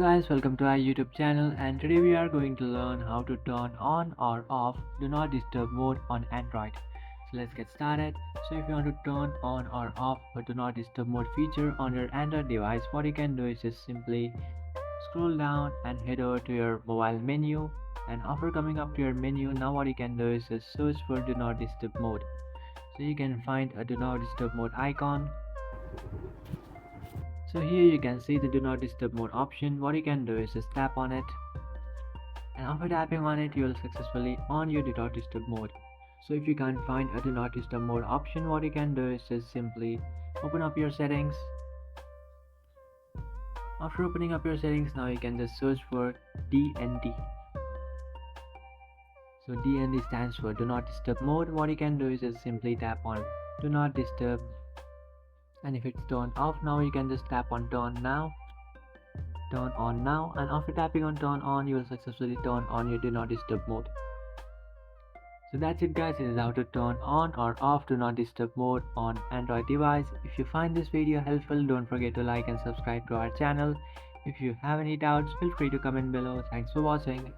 guys, welcome to our YouTube channel, and today we are going to learn how to turn on or off Do Not Disturb mode on Android. So let's get started. So if you want to turn on or off the Do Not Disturb mode feature on your Android device, what you can do is just simply scroll down and head over to your mobile menu, and after coming up to your menu, now what you can do is just search for Do Not Disturb mode. So you can find a Do Not Disturb mode icon. So here you can see the Do Not Disturb mode option. What you can do is just tap on it, and after tapping on it you will successfully on your Do Not Disturb mode. So if you can't find a Do Not Disturb mode option, what you can do is just simply open up your settings. After opening up your settings, now you can just search for DND. So DND stands for Do Not Disturb mode. What you can do is just simply tap on Do Not Disturb, and if it's turned off, now you can just tap on turn on now, and after tapping on turn on, you will successfully turn on your Do Not Disturb mode. So that's it guys, this is how to turn on or off Do Not Disturb mode on Android device. If you find this video helpful, don't forget to like and subscribe to our channel. If you have any doubts, feel free to comment below. Thanks for watching.